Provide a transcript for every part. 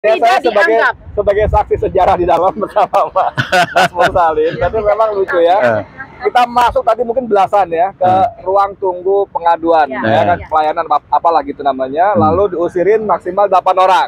Ya, saya sebagai saksi sejarah di dalam bersama Mas Mursalin. Tapi memang lucu ya. Kita masuk tadi mungkin belasan ya ke ruang tunggu pengaduan, ya kan, pelayanan apalah gitu namanya. Lalu diusirin maksimal 8 orang.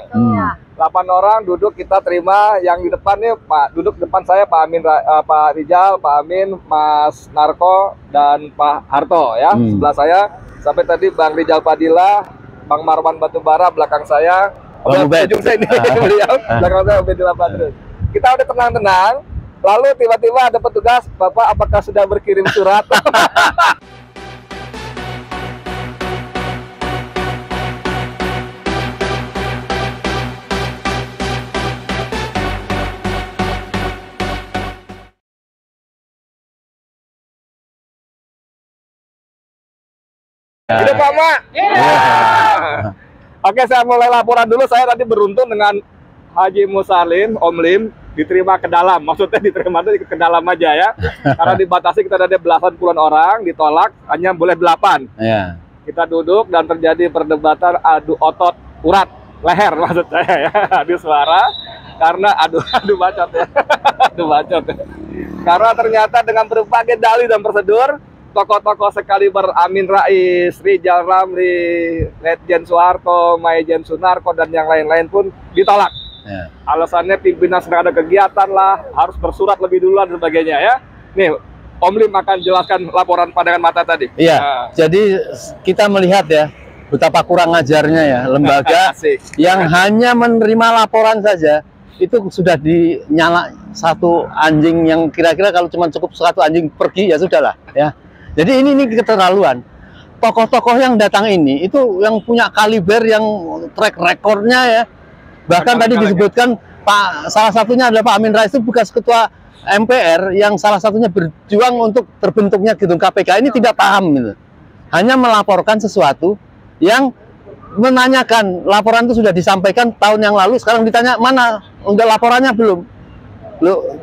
8 orang duduk, kita terima. Yang di depan nih duduk depan saya Pak Amin, Pak Rijal, Pak Amin, Mas Narko dan Pak Harto ya. Sebelah saya sampai tadi Bang Rijal Padilla, Bang Marwan Batubara belakang saya. Ujung saya ini beliau, belakang saya Ubedillah Badrus. Kita udah tenang-tenang, lalu tiba-tiba ada petugas, Bapak apakah sudah berkirim surat? Hidup Pak Mak. Oke, saya mulai laporan dulu. Saya tadi beruntung dengan Haji Mursalin, Om Lim, diterima ke dalam. Maksudnya diterima itu ke dalam aja ya. Karena dibatasi kita ada belasan puluhan orang, ditolak hanya boleh 8. Kita duduk dan terjadi perdebatan adu otot urat leher maksud saya ya. Adu suara karena adu bacot ya. Adu bacot. Karena ternyata dengan berbagai dalih dan prosedur, tokoh-tokoh sekaliber Amin Rais, Rijal Ramli, Letjen Soeharto, Maijen Sunarko, dan yang lain-lain pun ditolak. Alasannya pimpinan sedang ada kegiatan lah, harus bersurat lebih dulu dan sebagainya ya. Nih, Om Lim akan jelaskan laporan pandangan mata tadi. Jadi kita melihat ya, betapa kurang ajarnya ya lembaga yang hanya menerima laporan saja, itu sudah dinyala satu anjing yang kira-kira kalau cuma cukup satu anjing pergi ya sudahlah ya. Jadi ini keterlaluan. Tokoh-tokoh yang datang ini itu yang punya kaliber, yang track recordnya ya. Bahkan tadi disebutkan salah satunya adalah Pak Amin Rais, itu bekas ketua MPR yang salah satunya berjuang untuk terbentuknya gedung KPK. Ini tidak paham gitu. Hanya melaporkan sesuatu yang menanyakan, laporan itu sudah disampaikan tahun yang lalu, sekarang ditanya mana, udah laporannya belum? Loh,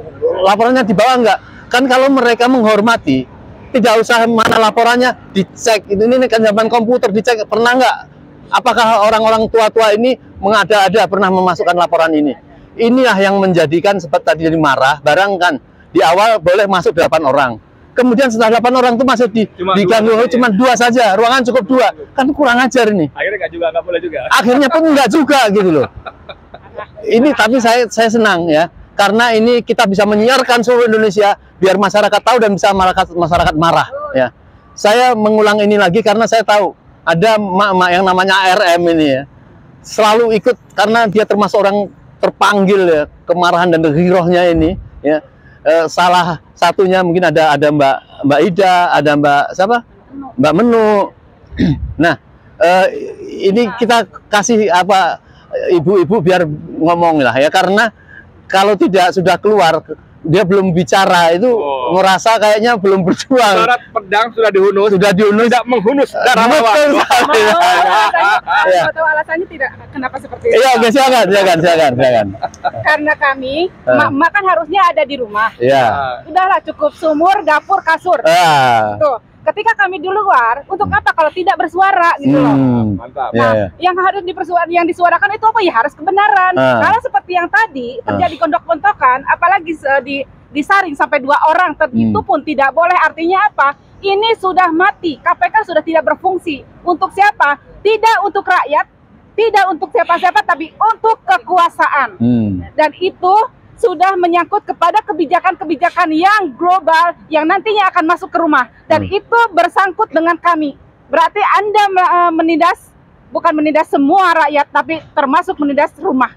laporannya dibawa enggak? Kan kalau mereka menghormati, tidak usah mana laporannya, dicek. Ini kan zaman komputer, dicek. Pernah nggak? Apakah orang-orang tua-tua ini mengada-ada pernah memasukkan laporan ini? Inilah yang menjadikan seperti tadi marah. Barang kan di awal boleh masuk 8 orang. Kemudian setelah 8 orang itu masuk diganggu cuma 2 saja. Ruangan cukup 2. Kan kurang ajar ini. Akhirnya nggak boleh juga. Akhirnya pun nggak juga gitu loh. Ini tapi saya senang ya. Karena ini kita bisa menyiarkan seluruh Indonesia biar masyarakat tahu dan bisa masyarakat marah ya. Saya mengulang ini lagi karena saya tahu ada emak-emak yang namanya ARM ini ya. Selalu ikut karena dia termasuk orang terpanggil ya, kemarahan dan girohnya ini ya. Salah satunya mungkin ada Mbak Ida, ada Mbak siapa? Mbak Menu. Nah, ini kita kasih apa ibu-ibu biar ngomong lah ya, karena kalau tidak sudah keluar, dia belum bicara, itu merasa kayaknya belum berjuang. Syarat pedang sudah dihunus, tidak menghunus darah lawan. Atau alasannya tidak kenapa seperti itu? Iya, oke, silakan. Karena kami, mak kan harusnya ada di rumah. Iya. Udahlah cukup sumur, dapur, kasur. Tuh. Ketika kami di luar, untuk apa kalau tidak bersuara gitu loh. Mantap. Nah, yang harus yang disuarakan itu apa ya? Harus kebenaran. Karena seperti yang tadi terjadi kondok-kontokan, apalagi disaring sampai 2 orang, itu pun tidak boleh. Artinya apa? Ini sudah mati. KPK sudah tidak berfungsi. Untuk siapa? Tidak untuk rakyat, tidak untuk siapa-siapa, tapi untuk kekuasaan. Dan itu sudah menyangkut kepada kebijakan-kebijakan yang global yang nantinya akan masuk ke rumah, dan itu bersangkut dengan kami. Berarti Anda bukan menindas semua rakyat, tapi termasuk menindas rumah.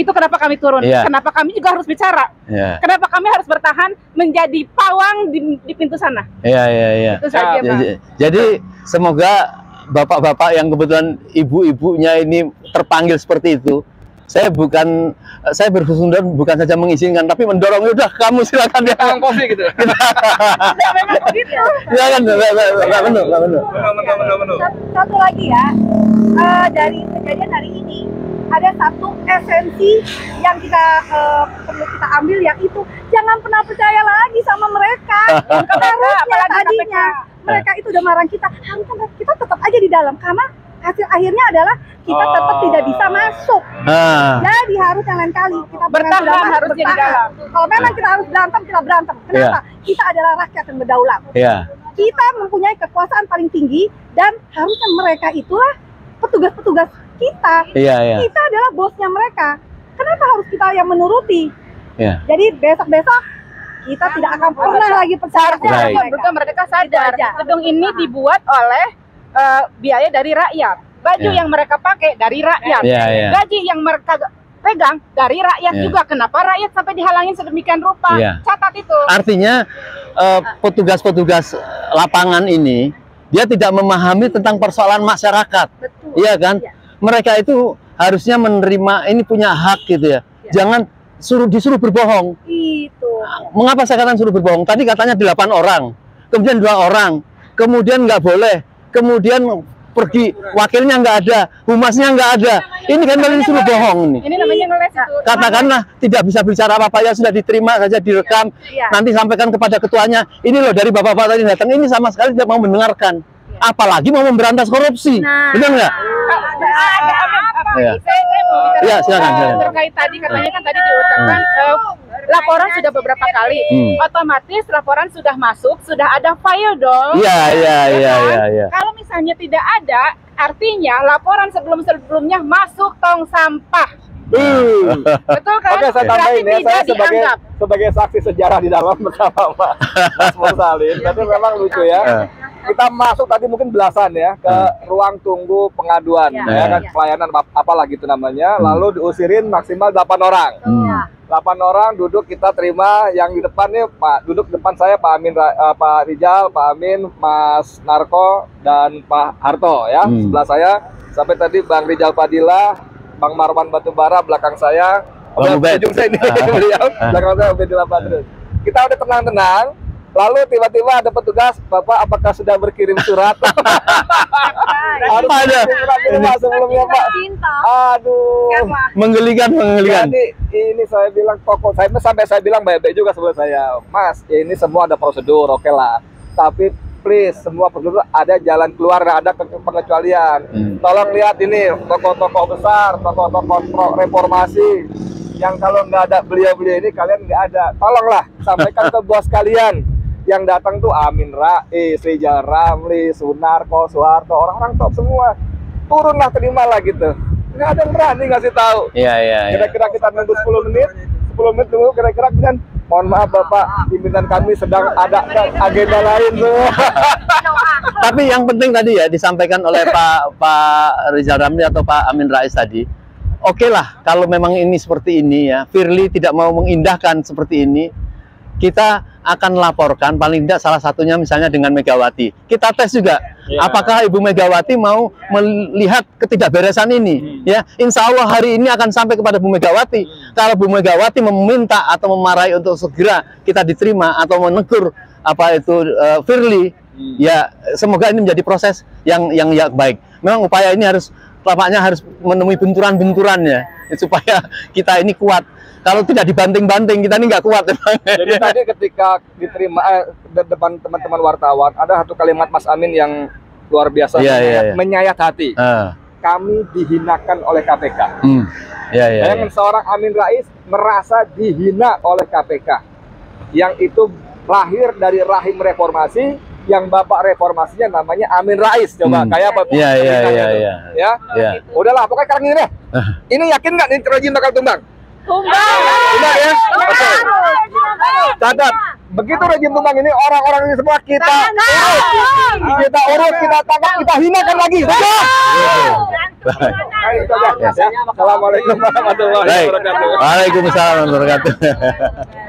Itu kenapa kami turun. Kenapa kami juga harus bicara. Kenapa kami harus bertahan menjadi pawang di pintu sana. Itu saja, Pak. Jadi semoga bapak-bapak yang kebetulan ibu-ibunya ini terpanggil seperti itu, saya berhusnuzon bukan saja mengizinkan, tapi mendorong. Udah, kamu silakan ya. Tolong posisi gitu. Memang begitu. Silakan, Mbak Menu. Satu lagi ya, dari kejadian hari ini ada satu esensi yang perlu kita ambil, yaitu jangan pernah percaya lagi sama mereka. Harusnya tadinya mereka itu udah marah kita, harusnya kita tetap aja di dalam, karena hasil akhirnya adalah kita tetap tidak bisa masuk. Jadi harus yang lain kali kita bertahan, harus di dalam. Kalau memang kita harus berantem, kita berantem. Kenapa? Kita adalah rakyat yang berdaulat. Kita mempunyai kekuasaan paling tinggi dan harusnya mereka itulah petugas-petugas kita. Kita adalah bosnya mereka. Kenapa harus kita yang menuruti? Jadi besok-besok kita tidak akan pernah lagi percaya. Betul, mereka sadar gedung ini dibuat oleh biaya dari rakyat. Baju yang mereka pakai dari rakyat. Gaji yang mereka pegang dari rakyat juga. Kenapa rakyat sampai dihalangin sedemikian rupa? Catat itu. Artinya petugas-petugas lapangan ini dia tidak memahami tentang persoalan masyarakat. Iya kan? Mereka itu harusnya menerima, ini punya hak gitu ya. Jangan disuruh berbohong. Mengapa saya katakan suruh berbohong? Tadi katanya 8 orang, kemudian 2 orang, kemudian nggak boleh, kemudian pergi, wakilnya nggak ada, humasnya nggak ada. Ini kan kalian suruh bohong ini. Ini namanya ngeles itu. Katakanlah tidak bisa bicara apa-apa, ya sudah diterima saja, direkam, nanti sampaikan kepada ketuanya. Ini loh dari bapak-bapak tadi datang, ini sama sekali tidak mau mendengarkan. Apalagi mau memberantas korupsi. Benar nggak? Ya, silakan. Terkait tadi katanya kan tadi diucapkan laporan sudah beberapa kali, otomatis laporan sudah masuk, sudah ada file dong. Iya. Kalau misalnya tidak ada, artinya laporan sebelum-sebelumnya masuk tong sampah. Betul kan? Oke, saya tambahin ya, saya sebagai saksi sejarah di dalam bersama Mas Mursalin. Tapi memang lucu ya. Kita masuk tadi mungkin belasan ya ke ruang tunggu pengaduan, ya kan, pelayanan apalah gitu namanya. Lalu diusirin maksimal 8 orang. 8 orang duduk, kita terima. Yang di depan nih duduk depan saya Pak Amin, Pak Rijal, Pak Amin, Mas Narko dan Pak Harto ya. Sebelah saya sampai tadi Bang Rijal Padilla, Bang Marwan Batubara belakang saya. Ujung saya ini beliau, belakang saya Ubedillah Badrun. Kita udah tenang-tenang. Lalu tiba-tiba ada petugas, Bapak apakah sudah berkirim surat? Harus ada sebelumnya Pak. Aduh, menggelikan. Jadi ini saya bilang pokok, sampai saya bilang baik-baik juga sebelum saya, Mas, ini semua ada prosedur, oke lah. Tapi please, semua prosedur ada jalan keluar, ada pengecualian. Tolong lihat ini tokoh-tokoh besar, tokoh-tokoh reformasi. Yang kalau nggak ada beliau-beliau ini kalian nggak ada. Tolonglah sampaikan ke bos kalian. Yang datang tuh Amin Rais, Rijal Ramli, Sunarko, Soeharto, orang-orang top semua. Turunlah, terimalah gitu. Nggak ada yang berani ngasih tahu. Kira-kira kita nunggu 10 menit dulu kira-kira kan. Mohon maaf Bapak, pimpinan kami sedang ada agenda lain semua. Tapi yang penting tadi ya disampaikan oleh Pak Rijal Ramli atau Pak Amin Rais tadi. Oke lah, kalau memang ini seperti ini ya, Firly tidak mau mengindahkan seperti ini, kita akan laporkan paling tidak salah satunya misalnya dengan Megawati. Kita tes juga, apakah Ibu Megawati mau melihat ketidakberesan ini. Ya, Insya Allah hari ini akan sampai kepada Bu Megawati. Kalau Bu Megawati meminta atau memarahi untuk segera kita diterima atau menegur apa itu Firly, ya semoga ini menjadi proses yang baik. Memang upaya ini tampaknya harus menemui benturan-benturannya supaya kita ini kuat. Kalau tidak dibanting-banting, kita ini nggak kuat. Jadi tadi ketika diterima depan teman-teman wartawan, ada satu kalimat Mas Amin yang luar biasa, menyayat hati. Kami dihinakan oleh KPK. Bayangkan seorang Amin Rais merasa dihina oleh KPK, yang itu lahir dari rahim reformasi, yang bapak reformasinya namanya Amin Rais. Coba kayak apa? Udahlah, pokoknya sekarang ini deh. Ini yakin nggak ini rejim bakal tumbang? Tumbang ya? Catat, begitu rejim tumbang ini, orang-orang ini semua kita urut, kita tangkap, kita hinakan lagi. Assalamualaikum warahmatullahi wabarakatuh. Waalaikumsalam warahmatullahi wabarakatuh.